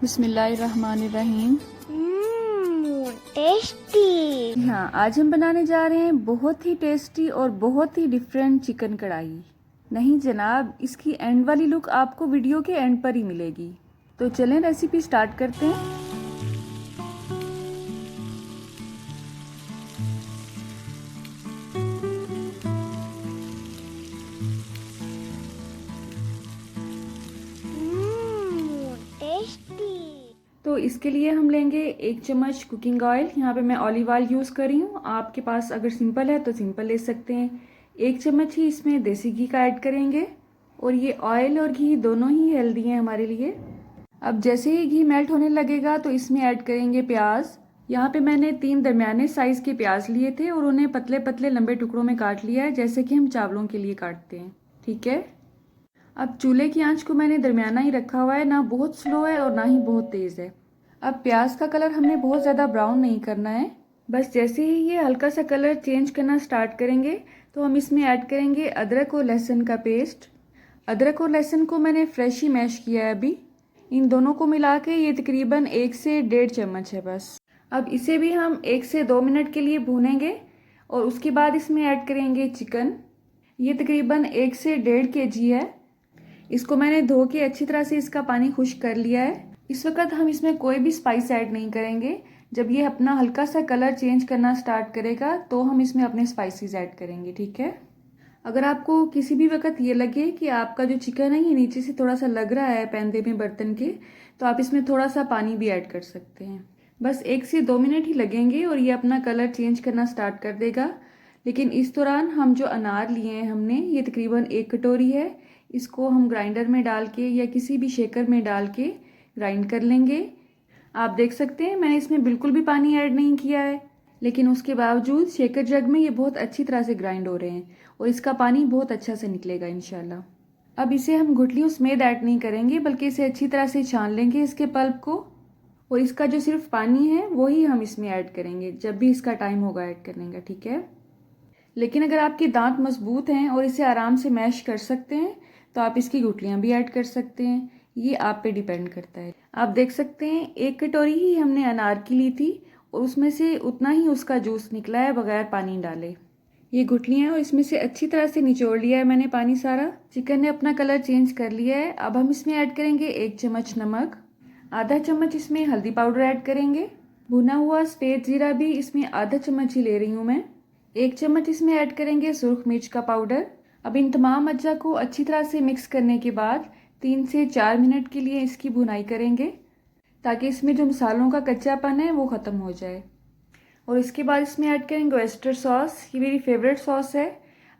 बिस्मिल्लाहिर्रहमानिर्रहीम। टेस्टी। हाँ, आज हम बनाने जा रहे हैं बहुत ही टेस्टी और बहुत ही डिफरेंट चिकन कढ़ाई। नहीं जनाब, इसकी एंड वाली लुक आपको वीडियो के एंड पर ही मिलेगी। तो चलें रेसिपी स्टार्ट करते हैं। तो इसके लिए हम लेंगे 1 चम्मच कुकिंग ऑयल। यहाँ पे मैं ऑलिव ऑयल यूज़ कर रही हूँ। आपके पास अगर सिंपल है तो सिंपल ले सकते हैं। 1 चम्मच ही इसमें देसी घी का ऐड करेंगे। और ये ऑयल और घी दोनों ही हेल्दी हैं हमारे लिए। अब जैसे ही घी मेल्ट होने लगेगा तो इसमें ऐड करेंगे प्याज। यहाँ पे मैंने 3 दरमियाने साइज़ के प्याज लिए थे और उन्हें पतले पतले लंबे टुकड़ों में काट लिया है, जैसे कि हम चावलों के लिए काटते हैं। ठीक है। अब चूल्हे की आंच को मैंने दरमियाना ही रखा हुआ है, ना बहुत स्लो है और ना ही बहुत तेज़ है। अब प्याज का कलर हमने बहुत ज़्यादा ब्राउन नहीं करना है। बस जैसे ही ये हल्का सा कलर चेंज करना स्टार्ट करेंगे तो हम इसमें ऐड करेंगे अदरक और लहसुन का पेस्ट। अदरक और लहसुन को मैंने फ्रेश ही मैश किया है अभी। इन दोनों को मिला के ये तकरीबन 1 से 1.5 चम्मच है बस। अब इसे भी हम 1 से 2 मिनट के लिए भूनेंगे और उसके बाद इसमें ऐड करेंगे चिकन। ये तकरीबन 1 से 1.5 kg है। इसको मैंने धो के अच्छी तरह से इसका पानी खुश्क कर लिया है। इस वक्त हम इसमें कोई भी स्पाइस ऐड नहीं करेंगे। जब ये अपना हल्का सा कलर चेंज करना स्टार्ट करेगा तो हम इसमें अपने स्पाइसेस ऐड करेंगे। ठीक है। अगर आपको किसी भी वक्त ये लगे कि आपका जो चिकन है ये नीचे से थोड़ा सा लग रहा है पैंदे में बर्तन के, तो आप इसमें थोड़ा सा पानी भी ऐड कर सकते हैं। बस 1 से 2 मिनट ही लगेंगे और ये अपना कलर चेंज करना स्टार्ट कर देगा। लेकिन इस दौरान हम जो अनार लिए हैं हमने, ये तकरीबन 1 कटोरी है। इसको हम ग्राइंडर में डाल के या किसी भी शेकर में डाल के ग्राइंड कर लेंगे। आप देख सकते हैं मैंने इसमें बिल्कुल भी पानी ऐड नहीं किया है, लेकिन उसके बावजूद शेकर जग में ये बहुत अच्छी तरह से ग्राइंड हो रहे हैं और इसका पानी बहुत अच्छा से निकलेगा इंशाल्लाह। अब इसे हम गुठलियों समेत ऐड नहीं करेंगे, बल्कि इसे अच्छी तरह से छान लेंगे इसके पल्प को, और इसका जो सिर्फ पानी है वही हम इसमें ऐड करेंगे जब भी इसका टाइम होगा ऐड करने का। ठीक है। लेकिन अगर आपके दांत मजबूत हैं और इसे आराम से मैश कर सकते हैं तो आप इसकी गुठलियाँ भी ऐड कर सकते हैं। ये आप पे डिपेंड करता है। आप देख सकते हैं 1 कटोरी ही हमने अनार की ली थी और उसमें से उतना ही उसका जूस निकला है बगैर पानी डाले। ये गुठलियाँ हैं और इसमें से अच्छी तरह से निचोड़ लिया है मैंने पानी सारा। चिकन ने अपना कलर चेंज कर लिया है। अब हम इसमें ऐड करेंगे 1 चम्मच नमक, आधा चम्मच इसमें हल्दी पाउडर ऐड करेंगे। भुना हुआ सफ़ेद ज़ीरा भी इसमें आधा चम्मच ही ले रही हूँ मैं। 1 चम्मच इसमें ऐड करेंगे सुरख मिर्च का पाउडर। अब इन तमाम अज्जा को अच्छी तरह से मिक्स करने के बाद 3 से 4 मिनट के लिए इसकी भुनाई करेंगे, ताकि इसमें जो मसालों का कच्चापन है वो ख़त्म हो जाए। और इसके बाद इसमें ऐड करेंगे ओयस्टर सॉस। ये मेरी फेवरेट सॉस है।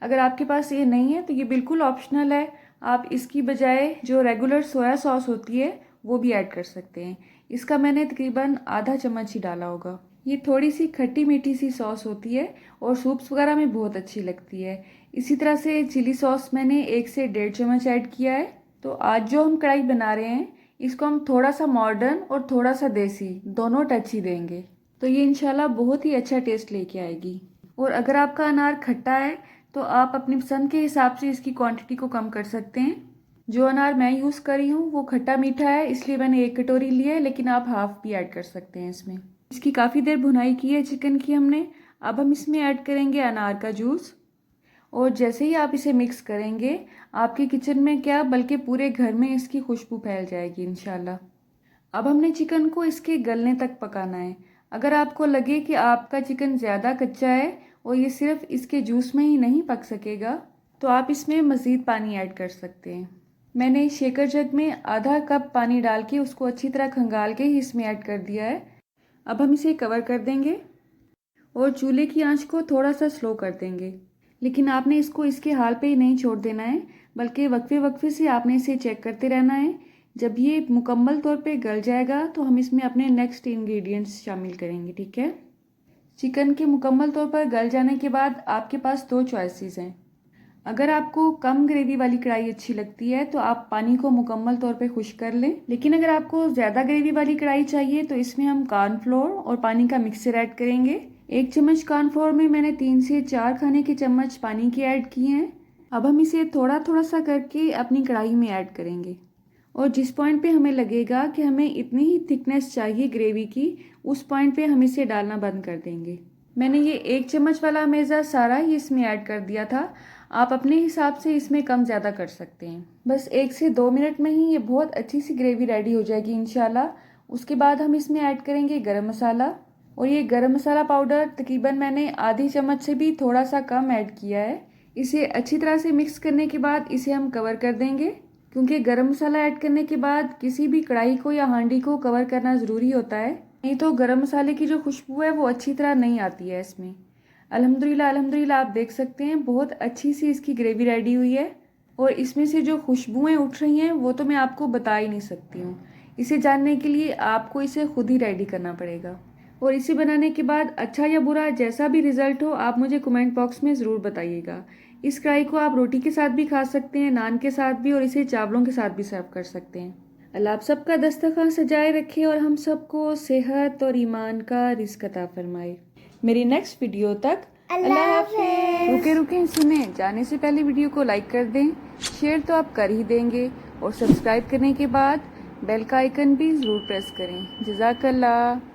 अगर आपके पास ये नहीं है तो ये बिल्कुल ऑप्शनल है। आप इसकी बजाय जो रेगुलर सोया सॉस होती है वो भी ऐड कर सकते हैं। इसका मैंने तकरीबन आधा चम्मच ही डाला होगा। ये थोड़ी सी खट्टी मीठी सी सॉस होती है और सूप्स वगैरह में बहुत अच्छी लगती है। इसी तरह से चिली सॉस मैंने 1 से 1.5 चम्मच ऐड किया है। तो आज जो हम कढ़ाई बना रहे हैं इसको हम थोड़ा सा मॉडर्न और थोड़ा सा देसी दोनों टच ही देंगे, तो ये इंशाल्लाह बहुत ही अच्छा टेस्ट लेके आएगी। और अगर आपका अनार खट्टा है तो आप अपनी पसंद के हिसाब से इसकी क्वांटिटी को कम कर सकते हैं। जो अनार मैं यूज़ कर रही हूँ वो खट्टा मीठा है, इसलिए मैंने 1 कटोरी लिया है, लेकिन आप हाफ भी ऐड कर सकते हैं इसमें। इसकी काफ़ी देर भुनाई की है चिकन की हमने। अब हम इसमें ऐड करेंगे अनार का जूस। और जैसे ही आप इसे मिक्स करेंगे आपके किचन में क्या बल्कि पूरे घर में इसकी खुशबू फैल जाएगी इंशाल्लाह। अब हमने चिकन को इसके गलने तक पकाना है। अगर आपको लगे कि आपका चिकन ज़्यादा कच्चा है और ये सिर्फ इसके जूस में ही नहीं पक सकेगा तो आप इसमें मज़ीद पानी ऐड कर सकते हैं। मैंने शेकर जग में आधा कप पानी डाल के उसको अच्छी तरह खंगाल के ही इसमें ऐड कर दिया है। अब हम इसे कवर कर देंगे और चूल्हे की आंच को थोड़ा सा स्लो कर देंगे। लेकिन आपने इसको इसके हाल पे ही नहीं छोड़ देना है, बल्कि वक्फे वक्फे से आपने इसे चेक करते रहना है। जब ये मुकम्मल तौर पे गल जाएगा तो हम इसमें अपने नेक्स्ट इंग्रेडिएंट्स शामिल करेंगे। ठीक है। चिकन के मुकम्मल तौर पर गल जाने के बाद आपके पास 2 चॉइसेस हैं। अगर आपको कम ग्रेवी वाली कढ़ाई अच्छी लगती है तो आप पानी को मुकम्मल तौर पे खुश्क कर लें, लेकिन अगर आपको ज़्यादा ग्रेवी वाली कढ़ाई चाहिए तो इसमें हम कॉर्नफ्लोर और पानी का मिक्सचर ऐड करेंगे। 1 चम्मच कॉर्नफ्लोर में मैंने 3 से 4 खाने के चम्मच पानी के ऐड किए हैं। अब हम इसे थोड़ा थोड़ा सा करके अपनी कढ़ाई में ऐड करेंगे और जिस पॉइंट पे हमें लगेगा कि हमें इतनी ही थिकनेस चाहिए ग्रेवी की, उस पॉइंट पे हम इसे डालना बंद कर देंगे। मैंने ये 1 चम्मच वाला मेज़ा सारा ही इसमें ऐड कर दिया था। आप अपने हिसाब से इसमें कम ज़्यादा कर सकते हैं। बस 1 से 2 मिनट में ही ये बहुत अच्छी सी ग्रेवी रेडी हो जाएगी इंशाल्लाह। उसके बाद हम इसमें ऐड करेंगे गरम मसाला, और ये गरम मसाला पाउडर तकरीबन मैंने आधी चम्मच से भी थोड़ा सा कम ऐड किया है। इसे अच्छी तरह से मिक्स करने के बाद इसे हम कवर कर देंगे, क्योंकि गरम मसाला ऐड करने के बाद किसी भी कढ़ाई को या हांडी को कवर करना ज़रूरी होता है, नहीं तो गरम मसाले की जो खुशबू है वो अच्छी तरह नहीं आती है इसमें। अल्हम्दुलिल्लाह अल्हम्दुलिल्लाह आप देख सकते हैं बहुत अच्छी सी इसकी ग्रेवी रेडी हुई है, और इसमें से जो खुशबुएं उठ रही हैं वो तो मैं आपको बता ही नहीं सकती हूँ। इसे जानने के लिए आपको इसे खुद ही रेडी करना पड़ेगा। और इसे बनाने के बाद अच्छा या बुरा जैसा भी रिज़ल्ट हो आप मुझे कमेंट बॉक्स में ज़रूर बताइएगा। इस कढ़ाई को आप रोटी के साथ भी खा सकते हैं, नान के साथ भी, और इसे चावलों के साथ भी सर्व कर सकते हैं। अल्लाह आप सबका दस्तरखान सजाए रखे और हम सबको सेहत और ईमान का रिज़्क अता फरमाए। मेरी नेक्स्ट वीडियो तक अल्लाह हाफ़िज़। रुके सुने, जाने से पहले वीडियो को लाइक कर दें, शेयर तो आप कर ही देंगे, और सब्सक्राइब करने के बाद बेल का आइकन भी ज़रूर प्रेस करें। जज़ाकल्लाह।